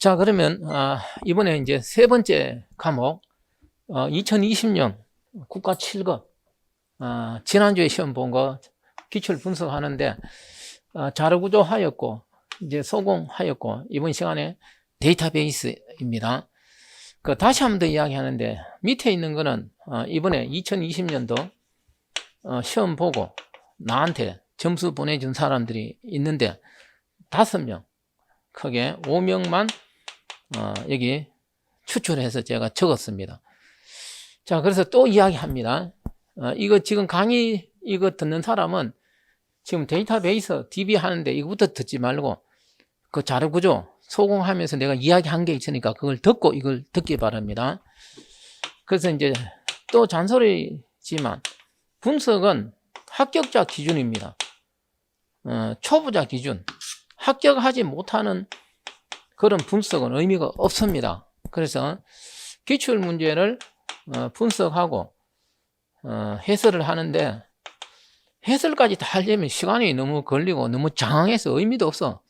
자, 그러면 이번에 이제 세 번째 과목 2020년 국가 7급 지난주에 시험 본 거 기출 분석하는데 자료구조 하였고 이제 소공하였고 이번 시간에 데이터베이스입니다. 다시 한 번 더 이야기하는데 밑에 있는 거는 이번에 2020년도 시험 보고 나한테 점수 보내준 사람들이 있는데 5명 크게 5명만 여기 추출해서 제가 적었습니다. 자, 그래서 또 이야기합니다. 이거 지금 강의 이거 듣는 사람은 지금 데이터베이스 DB 하는데 이거부터 듣지 말고 그 자료구조 소공하면서 내가 이야기한 게 있으니까 그걸 듣고 이걸 듣기 바랍니다. 그래서 이제 또 잔소리지만 분석은 합격자 기준입니다. 초보자 기준 합격하지 못하는 그런 분석은 의미가 없습니다. 그래서 기출 문제를 분석하고 해설을 하는데 해설까지 다 하려면 시간이 너무 걸리고 너무 장황해서 의미도 없어.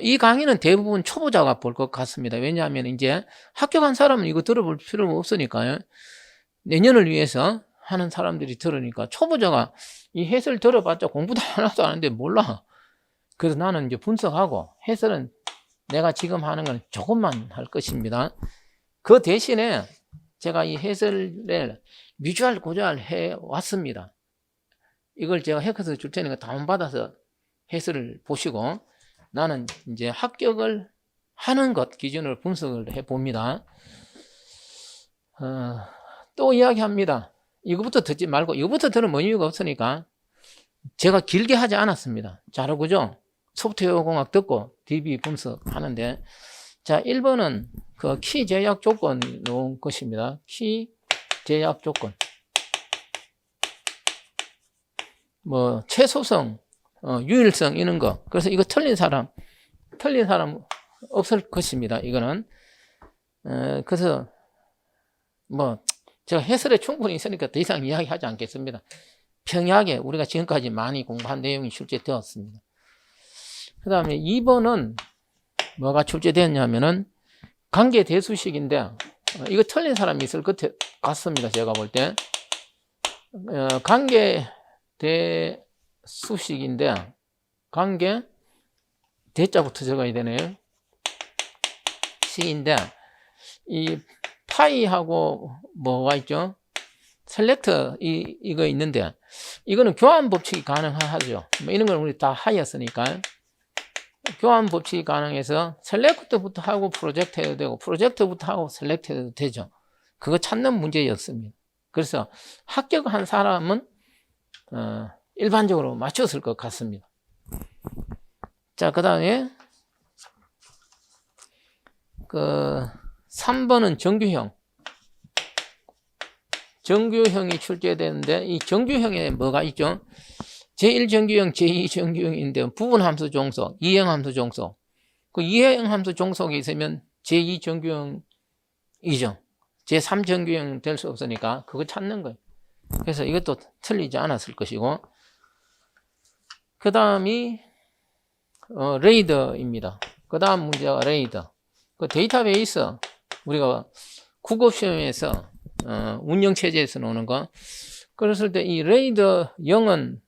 이 강의는 대부분 초보자가 볼 것 같습니다. 왜냐하면 이제 합격한 사람은 이거 들어볼 필요가 없으니까요. 내년을 위해서 하는 사람들이 들으니까 초보자가 이 해설 들어봤자 공부도 하나도 안 하는데 몰라. 그래서 나는 이제 분석하고 해설은 내가 지금 하는 건 조금만 할 것입니다. 그 대신에 제가 이 해설을 뮤주얼 고주얼 해 왔습니다. 이걸 제가 해커서 줄 테니까 다운받아서 해설을 보시고 나는 이제 합격을 하는 것 기준으로 분석을 해 봅니다. 또 이야기합니다. 이거부터 듣지 말고 이거부터 들으면 의미가 없으니까 제가 길게 하지 않았습니다. 자료구조 소프트웨어 공학 듣고 DB 분석하는데 자 1번은 그 키 제약 조건 놓은 것입니다. 키 제약 조건 뭐 최소성 유일성 이런 거. 그래서 이거 틀린 사람 없을 것입니다. 이거는 그래서 뭐 제가 해설에 충분히 있으니까 더 이상 이야기하지 않겠습니다. 평이하게 우리가 지금까지 많이 공부한 내용이 출제되었습니다. 그 다음에 2번은 뭐가 출제되었냐면은 관계대수식인데 이거 틀린 사람이 있을 것 같습니다. 제가 볼 때 관계대수식인데 관계 대자부터 적어야 되네요. 식인데 이 파이하고 뭐가 있죠? 셀렉트 이거 있는데 이거는 교환 법칙이 가능하죠. 뭐 이런 걸 우리 다 하였으니까 교환 법칙이 가능해서 셀렉트부터 하고 프로젝트 해도 되고 프로젝트부터 하고 셀렉트 해도 되죠. 그거 찾는 문제였습니다. 그래서 합격한 사람은 일반적으로 맞췄을 것 같습니다. 자, 그 다음에 그 3번은 정규형이 출제되는데 이 정규형에 뭐가 있죠? 제1정규형, 제2정규형인데 부분함수 종속, 이행함수 종속. 그 이행함수 종속이 있으면 제2정규형이죠. 제3정규형 될 수 없으니까 그거 찾는 거예요. 그래서 이것도 틀리지 않았을 것이고 그 다음이 레이더입니다. 그 다음 문제가 레이더. 그 데이터베이스 우리가 국어시험에서 운영체제에서 나오는 거. 그랬을 때 이 레이더 0은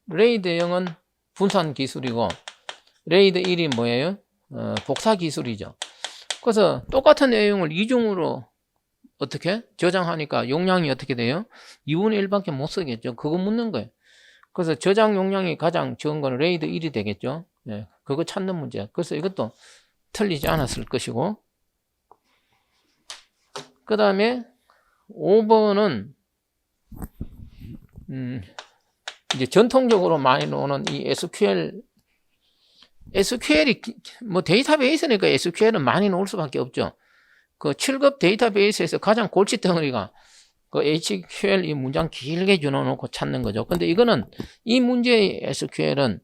분산 기술이고 레이더 1이 뭐예요? 복사 기술이죠. 그래서 똑같은 내용을 이중으로 어떻게 저장하니까 용량이 어떻게 돼요? 2분의 1밖에 못 쓰겠죠. 그거 묻는 거예요. 그래서 저장 용량이 가장 적은 건 레이더 1이 되겠죠. 네, 그거 찾는 문제. 그래서 이것도 틀리지 않았을 것이고 그 다음에 5번은 이제 전통적으로 많이 나오는 이 SQL이 뭐 데이터베이스니까 SQL은 많이 나올 수밖에 없죠. 그 7급 데이터베이스에서 가장 골칫덩어리가 그 SQL 이 문장 길게 줄여놓고 찾는 거죠. 근데 이거는 이 문제의 SQL은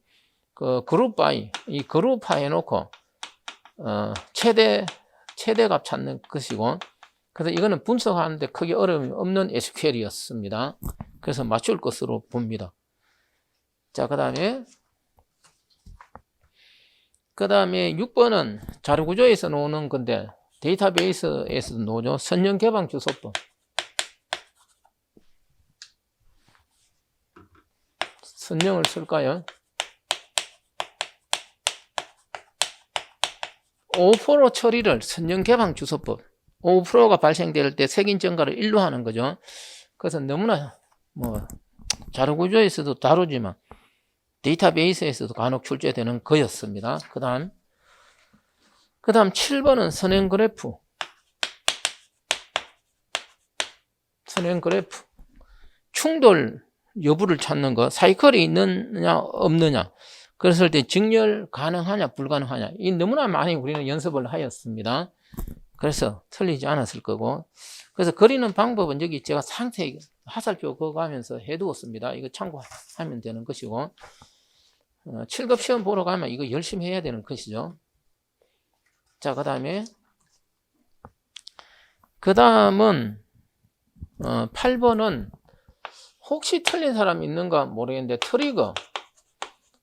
그 그룹 바이 해놓고 최대값 찾는 것이고 그래서 이거는 분석하는데 크게 어려움이 없는 SQL이었습니다. 그래서 맞출 것으로 봅니다. 자, 그 다음에 6번은 자료구조에서 나오는 건데 데이터베이스에서도 나오죠. 선형 개방 주소법. 선형을 쓸까요? 오프로 처리를 선형 개방 주소법. 오프로가 발생될 때 색인 증가를 1로 하는 거죠. 그래서 너무나 뭐 자료 구조에서도 다루지만 데이터베이스에서도 간혹 출제되는 거였습니다. 그 다음 7번은 선행 그래프. 선행 그래프. 충돌 여부를 찾는 거. 사이클이 있느냐 없느냐. 그랬을 때 직렬 가능하냐 불가능하냐. 이 너무나 많이 우리는 연습을 하였습니다. 그래서 틀리지 않았을 거고. 그래서 그리는 방법은 여기 제가 상세히 화살표 그어가면서 해두었습니다. 이거 참고하면 되는 것이고. 7급 시험 보러 가면 이거 열심히 해야 되는 것이죠. 자, 그 다음은 8번은 혹시 틀린 사람 있는가 모르겠는데 트리거.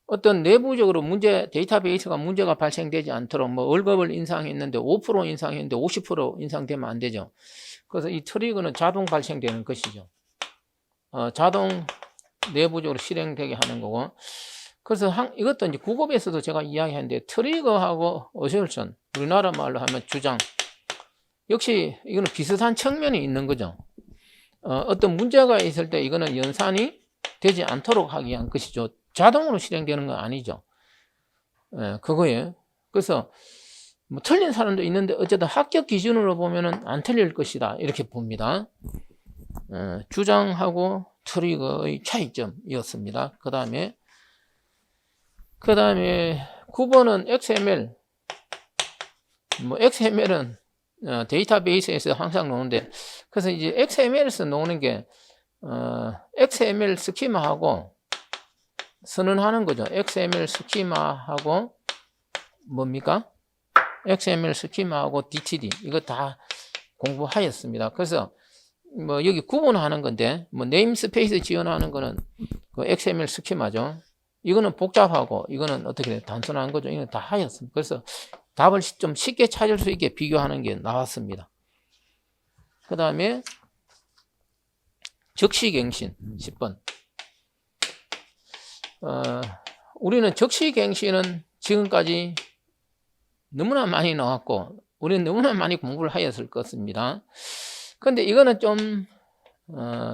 어떤 내부적으로 데이터베이스가 문제가 발생되지 않도록 뭐 월급을 인상했는데 5% 인상했는데 50% 인상되면 안 되죠. 그래서 이 트리거는 자동 발생되는 것이죠. 자동 내부적으로 실행되게 하는 거고. 그래서 이것도 이제 국어에서도 제가 이야기했는데 트리거하고 어설션, 우리나라 말로 하면 주장. 역시 이거는 비슷한 측면이 있는 거죠. 어떤 문제가 있을 때 이거는 연산이 되지 않도록 하기 위한 것이죠. 자동으로 실행되는 건 아니죠. 그거예요. 그래서 뭐 틀린 사람도 있는데 어쨌든 합격 기준으로 보면은 안 틀릴 것이다. 이렇게 봅니다. 주장하고 트리거의 차이점이었습니다. 그 다음에 9번은 XML. XML은 데이터베이스에서 항상 나오는데, 그래서 이제 XML에서 나오는 게, XML 스키마하고 선언하는 거죠. XML 스키마하고 뭡니까? XML 스키마하고 DTD. 이거 다 공부하였습니다. 그래서 뭐 여기 구분하는 건데, 뭐 네임스페이스 지원하는 거는 그 XML 스키마죠. 이거는 복잡하고 이거는 어떻게 돼요? 단순한 거죠. 이건 다 하였습니다. 그래서 답을 좀 쉽게 찾을 수 있게 비교하는 게 나왔습니다. 그 다음에 적시갱신 10번. 우리는 적시갱신은 지금까지 너무나 많이 나왔고 우리는 너무나 많이 공부를 하였을 것입니다. 그런데 이거는 좀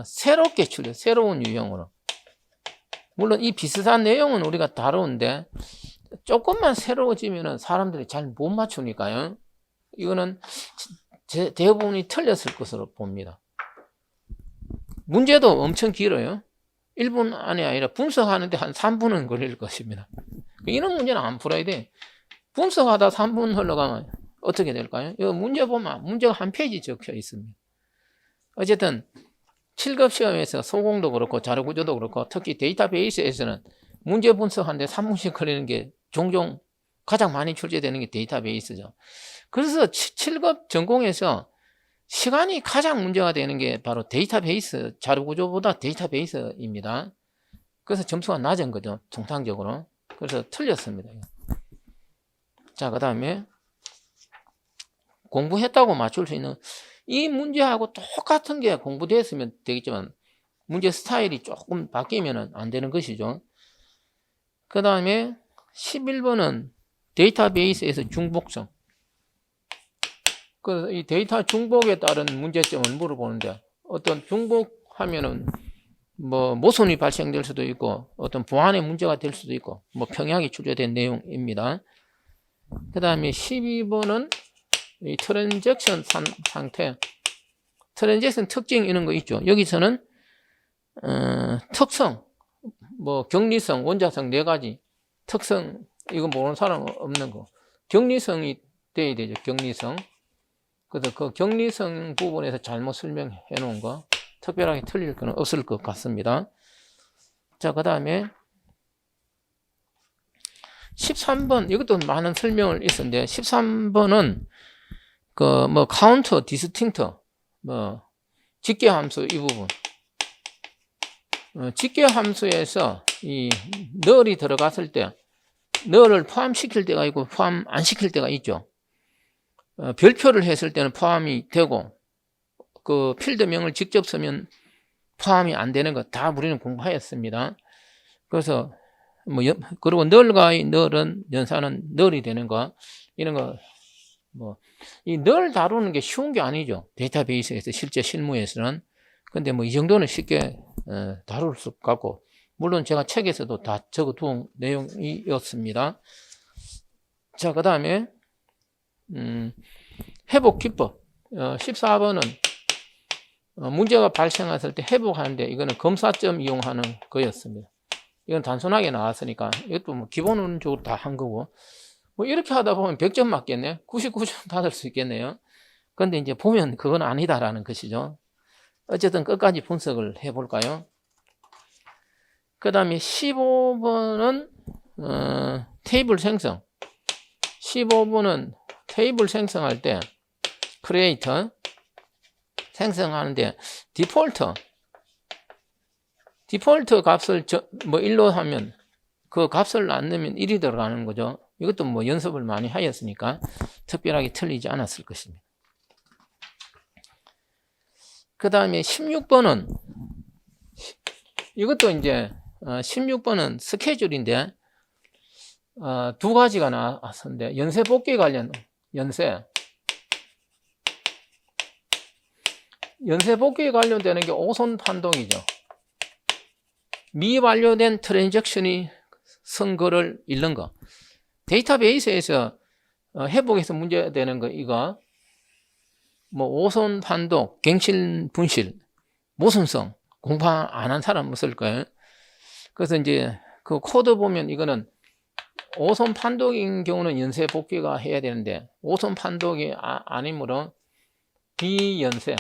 새롭게 새로운 유형으로. 물론 이 비슷한 내용은 우리가 다루는데 조금만 새로워지면은 사람들이 잘 못 맞추니까요. 이거는 대부분이 틀렸을 것으로 봅니다. 문제도 엄청 길어요. 1분 안에 아니라 분석하는데 한 3분은 걸릴 것입니다. 이런 문제는 안 풀어야 돼. 분석하다 3분 흘러가면 어떻게 될까요? 이 문제 보면 문제가 한 페이지 적혀 있습니다. 어쨌든 7급 시험에서 소공도 그렇고 자료구조도 그렇고 특히 데이터베이스에서는 문제 분석하는데 3분씩 걸리는 게 종종 가장 많이 출제되는 게 데이터베이스죠. 그래서 7급 전공에서 시간이 가장 문제가 되는 게 바로 데이터베이스, 자료구조보다 데이터베이스입니다. 그래서 점수가 낮은 거죠. 통상적으로. 그래서 틀렸습니다. 자, 그 다음에 공부했다고 맞출 수 있는 이 문제하고 똑같은 게 공부됐으면 되겠지만 문제 스타일이 조금 바뀌면 안 되는 것이죠. 그 다음에 11번은 데이터베이스에서 중복성. 이 데이터 중복에 따른 문제점을 물어보는데 어떤 중복하면은 뭐 모순이 발생될 수도 있고 어떤 보안에 문제가 될 수도 있고 뭐 평약이 출제된 내용입니다. 그 다음에 12번은 이 트랜잭션 상태, 트랜잭션 특징 이런 거 있죠. 여기서는 특성, 뭐 격리성, 원자성 4가지 특성, 이거 모르는 사람 없는 거. 격리성이 돼야 되죠. 격리성. 그래서 그 격리성 부분에서 잘못 설명해 놓은 거 특별하게 틀릴 건 없을 것 같습니다. 자, 그 다음에 13번, 이것도 많은 설명을 있었는데 13번은 그 뭐 카운터, 디스팅터, 뭐 직계 함수 이 부분. 직계 함수에서 이 널이 들어갔을 때 널을 포함시킬 때가 있고 포함 안 시킬 때가 있죠. 별표를 했을 때는 포함이 되고 그 필드명을 직접 쓰면 포함이 안 되는 거 다 우리는 공부하였습니다. 그래서 그리고 널과의 널은 연산은 널이 되는 거 이런 거 이 널 다루는 게 쉬운 게 아니죠. 데이터베이스에서 실제 실무에서는. 근데 이 정도는 쉽게 다룰 수 없고 물론 제가 책에서도 다 적어둔 내용이었습니다. 자, 그 다음에 회복 기법 14번은 문제가 발생했을 때 회복하는데 이거는 검사점 이용하는 거였습니다. 이건 단순하게 나왔으니까 이것도 기본적으로 다 한 거고 이렇게 하다 보면 100점 맞겠네. 99점 받을 수 있겠네요. 근데 이제 보면 그건 아니다라는 것이죠. 어쨌든 끝까지 분석을 해볼까요? 그 다음에 15번은 테이블 생성. 15번은 테이블 생성할 때 크리에이터 생성하는데 디폴트 값을 1로 하면 그 값을 안 넣으면 1이 들어가는 거죠. 이것도 연습을 많이 하였으니까 특별하게 틀리지 않았을 것입니다. 그 다음에 16번은 이것도 이제 16번은 스케줄인데 두 가지가 나왔는데 연쇄 복귀 관련 연쇄 복귀에 관련되는 게 오손 판독이죠. 미완료된 트랜잭션이 선거를 잃는 거. 데이터베이스에서 회복에서 문제되는 거 이거 오손 판독, 갱신 분실, 모순성 공부 안 한 사람 없을 거예요. 그래서 이제 그 코드 보면 이거는 오손 판독인 경우는 연쇄 복귀가 해야 되는데 오손 판독이 아니므로 비연쇄.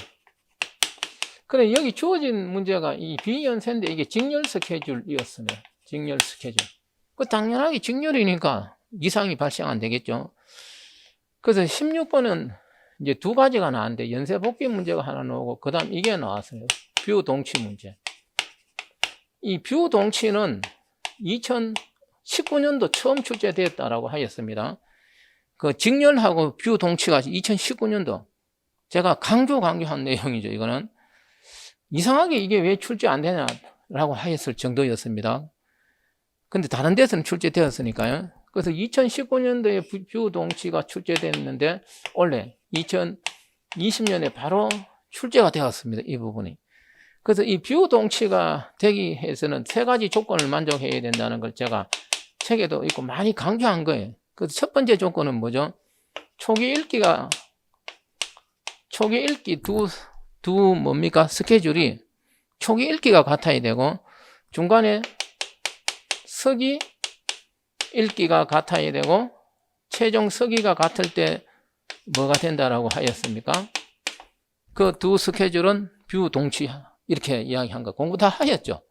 그래 여기 주어진 문제가 이 비연쇄인데 이게 직렬 스케줄이었습니다. 직렬 스케줄. 그 당연하게 직렬이니까 이상이 발생 안 되겠죠. 그래서 16번은 이제 두 가지가 나왔는데 연쇄 복귀 문제가 하나 나오고 그다음 이게 나왔어요. 뷰 동치 문제. 이 뷰 동치는 2019년도 처음 출제되었다라고 하였습니다. 그 직렬하고 뷰 동치가 2019년도 제가 강조한 내용이죠. 이거는 이상하게 이게 왜 출제 안 되냐라고 하였을 정도였습니다. 근데 다른 데서는 출제되었으니까요. 그래서 2019년도에 뷰 동치가 출제됐는데 원래 2020년에 바로 출제가 되었습니다. 이 부분이. 그래서 이 뷰 동치가 되기 위해서는 세 가지 조건을 만족해야 된다는 걸 제가 책에도 있고 많이 강조한 거예요. 그래서 첫 번째 조건은 뭐죠? 초기 읽기 두 스케줄이 초기 읽기가 같아야 되고 중간에 서기 읽기가 같아야 되고 최종 서기가 같을 때 뭐가 된다라고 하였습니까? 그 두 스케줄은 뷰 동치 이렇게 이야기한 거 공부 다 하였죠.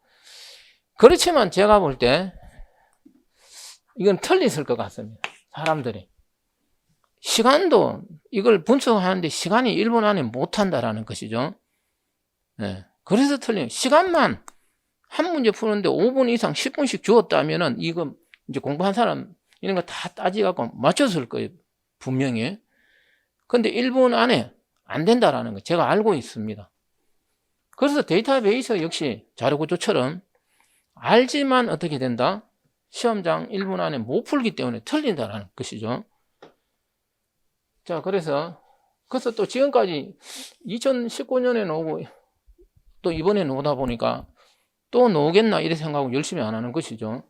그렇지만 제가 볼 때 이건 틀렸을 것 같습니다. 사람들이 시간도 이걸 분석하는데 시간이 1분 안에 못한다라는 것이죠. 네. 그래서 틀린 시간만 한 문제 푸는데 5분 이상 10분씩 주었다면은 이거 이제 공부한 사람 이런 거 다 따지갖고 맞췄을 거예요. 분명히. 근데 1분 안에 안 된다라는 거 제가 알고 있습니다. 그래서 데이터베이스 역시 자료구조처럼 알지만 어떻게 된다? 시험장 1분 안에 못 풀기 때문에 틀린다라는 것이죠. 자, 그래서 또 지금까지 2019년에 나오고 또 이번에 나오다 보니까 또 나오겠나 이렇게 생각하고 열심히 안 하는 것이죠.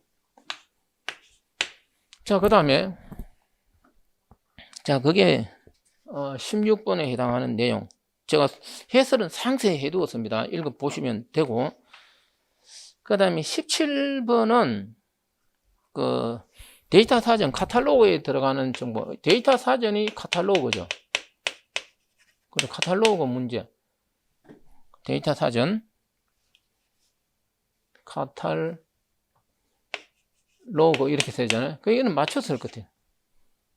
자, 그 다음에 그게 16번에 해당하는 내용. 제가 해설은 상세히 해두었습니다. 읽어보시면 되고. 그 다음에 17번은 그 데이터 사전 카탈로그에 들어가는 정보. 데이터 사전이 카탈로그죠. 그리고 카탈로그 문제. 데이터 사전 카탈로그 이렇게 쓰잖아요. 이거는 맞췄을 것 같아요.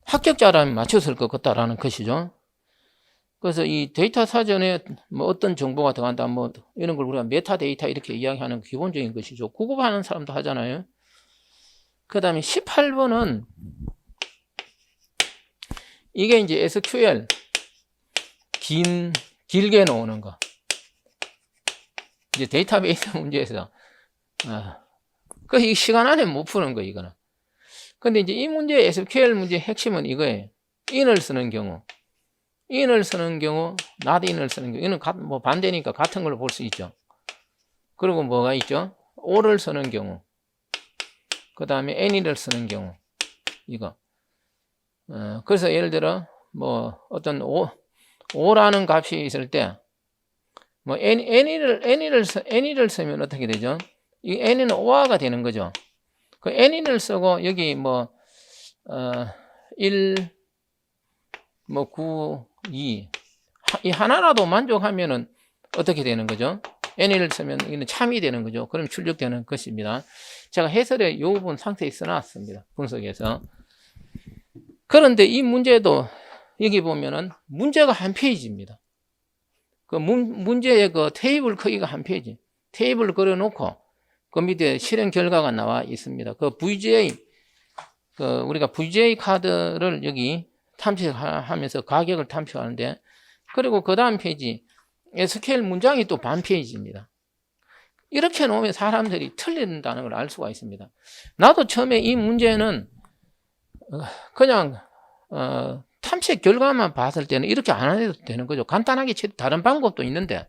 합격자라면 맞췄을 것 같다라는 것이죠. 그래서 이 데이터 사전에 어떤 정보가 들어간다, 이런 걸 우리가 메타데이터 이렇게 이야기하는 기본적인 것이죠. 구급하는 사람도 하잖아요. 그 다음에 18번은 이게 이제 SQL 길게 놓는 거. 이제 데이터베이스 문제에서 그 이 시간 안에 못 푸는 거 이거는. 근데 이제 이 문제 SQL 문제 핵심은 이거예요. in을 쓰는 경우, not in을 쓰는 경우, 이는 뭐 반대니까 같은 걸로 볼 수 있죠. 그리고 뭐가 있죠? or를 쓰는 경우, 그 다음에 any를 쓰는 경우, 이거. 그래서 예를 들어 뭐 어떤 o라는 값이 있을 때, 뭐 any를 쓰면 어떻게 되죠? 이 any는 o가 되는 거죠. 그 any를 쓰고 여기 뭐 1, 뭐 9, 2 이 하나라도 만족하면은 어떻게 되는 거죠? any를 쓰면 이는 참이 되는 거죠. 그럼 출력되는 것입니다. 제가 해설에 이 부분 상세히 써놨습니다. 분석해서. 그런데 이 문제도 여기 보면은 문제가 한 페이지입니다. 그 문제의 그 테이블 크기가 한 페이지. 테이블을 그려놓고 그 밑에 실행 결과가 나와 있습니다. 그 VGA, 우리가 VGA 카드를 여기 탐색하면서 가격을 탐색하는데, 그리고 그 다음 페이지, SQL 문장이 또 반 페이지입니다. 이렇게 놓으면 사람들이 틀린다는 걸 알 수가 있습니다. 나도 처음에 이 문제는 그냥 탐색 결과만 봤을 때는 이렇게 안 해도 되는 거죠. 간단하게 다른 방법도 있는데,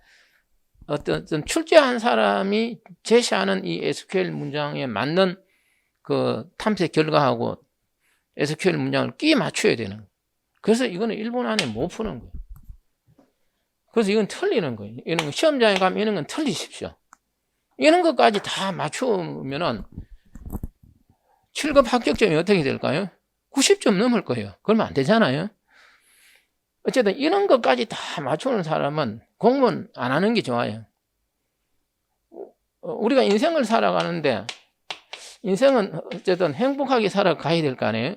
어떤 출제한 사람이 제시하는 이 SQL 문장에 맞는 그 탐색 결과하고 SQL 문장을 끼 맞춰야 되는 거예요. 그래서 이거는 1분 안에 못 푸는 거예요. 그래서 이건 틀리는 거예요. 이런 거 시험장에 가면 이런 건 틀리십시오. 이런 것까지 다 맞추면은 7급 합격점이 어떻게 될까요? 90점 넘을 거예요. 그러면 안 되잖아요. 어쨌든 이런 것까지 다 맞추는 사람은 공부는 안 하는 게 좋아요. 우리가 인생을 살아가는데 인생은 어쨌든 행복하게 살아가야 될 거 아니에요.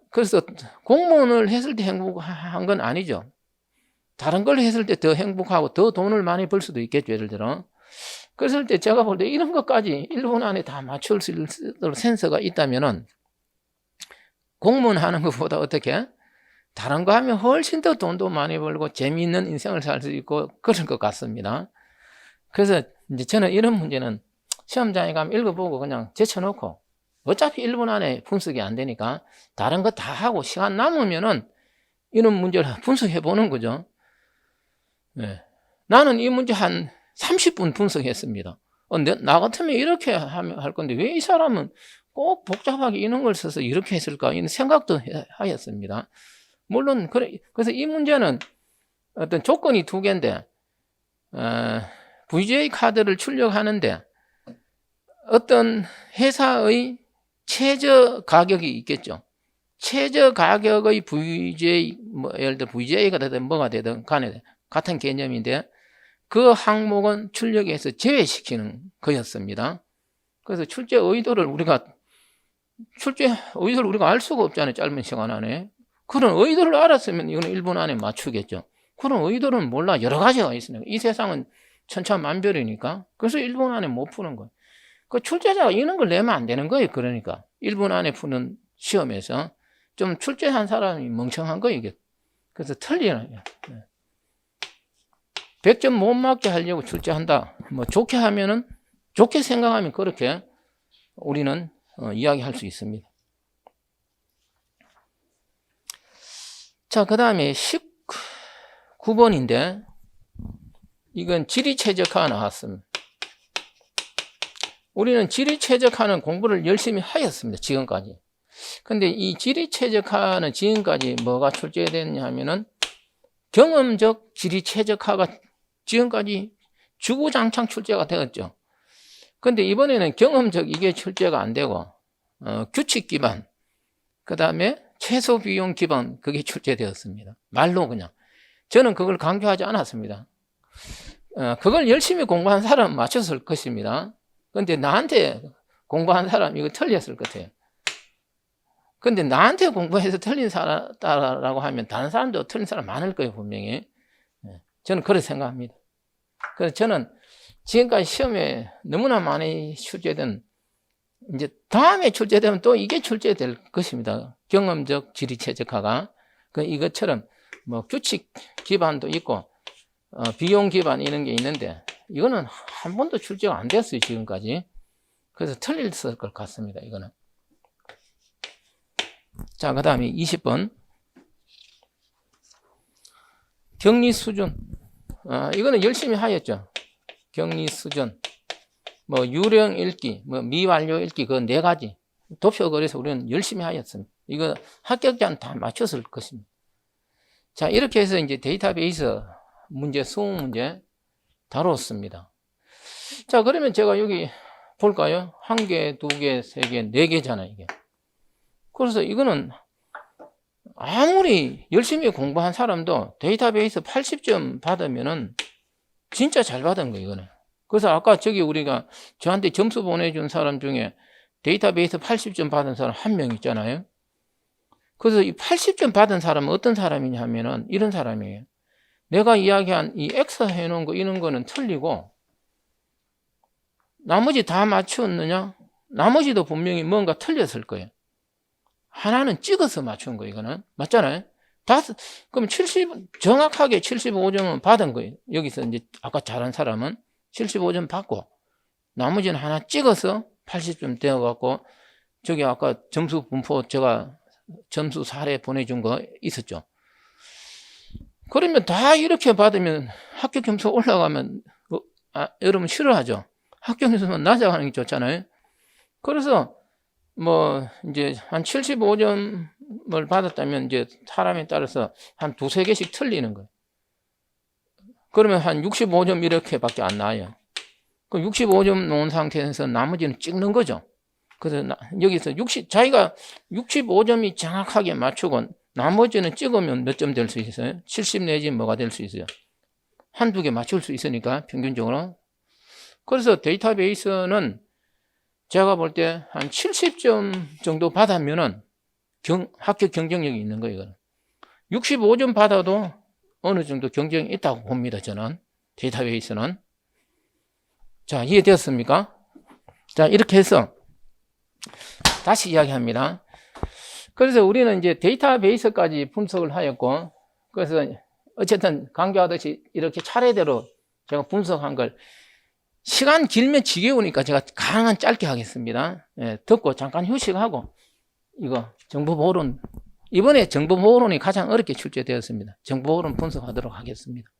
그래서 공무원을 했을 때 행복한 건 아니죠. 다른 걸 했을 때 더 행복하고 더 돈을 많이 벌 수도 있겠죠. 예를 들어. 그랬을 때 제가 볼 때 이런 것까지 1분 안에 다 맞출 수 있도록 센서가 있다면은 공무원 하는 것보다 어떻게? 다른 거 하면 훨씬 더 돈도 많이 벌고 재미있는 인생을 살 수 있고 그럴 것 같습니다. 그래서 이제 저는 이런 문제는 시험장에 가면 읽어보고 그냥 제쳐놓고 어차피 1분 안에 분석이 안 되니까 다른 거 다 하고 시간 남으면은 이런 문제를 분석해 보는 거죠. 네. 나는 이 문제 한 30분 분석했습니다. 나 같으면 이렇게 할 건데 왜 이 사람은 꼭 복잡하게 이런 걸 써서 이렇게 했을까 이런 생각도 하였습니다. 물론 그래서 이 문제는 어떤 조건이 두 개인데 VGA 카드를 출력하는데 어떤 회사의 최저 가격이 있겠죠. 최저 가격의 VGA, 뭐 예를 들어 VGA가 되든 뭐가 되든 간에 같은 개념인데 그 항목은 출력에서 제외시키는 거였습니다. 그래서 출제 의도를 우리가 알 수가 없잖아요. 짧은 시간 안에. 그런 의도를 알았으면 이거는 1분 안에 맞추겠죠. 그런 의도는 몰라. 여러 가지가 있으니까. 이 세상은 천차만별이니까. 그래서 1분 안에 못 푸는 거예요. 그 출제자가 이런 걸 내면 안 되는 거예요. 그러니까 1분 안에 푸는 시험에서 좀 출제한 사람이 멍청한 거예요. 이게. 그래서 틀리는 거예요. 100점 못 맞게 하려고 출제한다. 뭐 좋게 하면은 좋게 생각하면 그렇게 우리는 이야기할 수 있습니다. 자, 그 다음에 19번인데 이건 지리최적화 나왔습니다. 우리는 지리최적화는 공부를 열심히 하였습니다. 지금까지. 근데 이 지리최적화는 지금까지 뭐가 출제됐냐 하면은 경험적 지리최적화가 지금까지 주구장창 출제가 되었죠. 근데 이번에는 경험적 이게 출제가 안 되고 규칙 기반, 그 다음에 최소 비용 기반 그게 출제되었습니다. 말로 그냥. 저는 그걸 강조하지 않았습니다. 그걸 열심히 공부한 사람은 맞췄을 것입니다. 근데 나한테 공부한 사람 이거 틀렸을 것 같아요. 근데 나한테 공부해서 틀린 사람이라고 하면 다른 사람도 틀린 사람 많을 거예요, 분명히. 저는 그렇게 생각합니다. 그래서 저는 지금까지 시험에 너무나 많이 출제된, 이제 다음에 출제되면 또 이게 출제될 것입니다. 경험적 지리최적화가. 그 이것처럼 뭐 규칙 기반도 있고 비용 기반 이런 게 있는데 이거는 한 번도 출제가 안 됐어요, 지금까지. 그래서 틀렸을 것 같습니다, 이거는. 자, 그 다음에 20번. 격리 수준. 이거는 열심히 하였죠. 격리 수준. 뭐, 유령 읽기, 뭐, 미완료 읽기, 그 네 가지. 도표 그래서 우리는 열심히 하였습니다. 이거 합격자는 다 맞췄을 것입니다. 자, 이렇게 해서 이제 데이터베이스 문제, 수능 문제 다뤘습니다. 자, 그러면 제가 여기 볼까요? 1개, 2개, 3개, 4개잖아요, 이게. 그래서 이거는 아무리 열심히 공부한 사람도 데이터베이스 80점 받으면은 진짜 잘 받은 거예요, 이거는. 그래서 아까 저기 우리가 저한테 점수 보내준 사람 중에 데이터베이스 80점 받은 사람 한 명 있잖아요. 그래서 이 80점 받은 사람은 어떤 사람이냐 하면은 이런 사람이에요. 내가 이야기한 이 X 해놓은 거 이런 거는 틀리고 나머지 다 맞췄느냐? 나머지도 분명히 뭔가 틀렸을 거예요. 하나는 찍어서 맞춘 거예요, 이거는. 맞잖아요? 그럼 정확하게 75점은 받은 거예요. 여기서 이제 아까 잘한 사람은 75점 받고 나머지는 하나 찍어서 80점 되어갖고 저기 아까 점수 분포 제가 점수 사례 보내준 거 있었죠. 그러면 다 이렇게 받으면 합격 점수 올라가면 여러분 싫어하죠. 합격 점수는 낮아가는 게 좋잖아요. 그래서 뭐 이제 한 75점을 받았다면 이제 사람에 따라서 한 2-3개씩 틀리는 거예요. 그러면 한 65점 이렇게밖에 안 나와요. 그럼 65점 놓은 상태에서 나머지는 찍는 거죠. 그래서 여기서 자기가 65점이 정확하게 맞추고 나머지는 찍으면 몇 점 될 수 있어요? 70 내지 뭐가 될 수 있어요? 한두 개 맞출 수 있으니까 평균적으로. 그래서 데이터베이스는 제가 볼 때 한 70점 정도 받으면은 합격 경쟁력이 있는 거예요. 65점 받아도 어느 정도 경쟁이 있다고 봅니다, 저는. 데이터베이스는. 자, 이해되었습니까? 자, 이렇게 해서 다시 이야기합니다. 그래서 우리는 이제 데이터베이스까지 분석을 하였고, 그래서 어쨌든 강조하듯이 이렇게 차례대로 제가 분석한 걸 시간 길면 지겨우니까 제가 가능한 짧게 하겠습니다. 예, 듣고 잠깐 휴식하고 이거 정보보호론, 이번에 정보보호론이 가장 어렵게 출제되었습니다. 정보보호론 분석하도록 하겠습니다.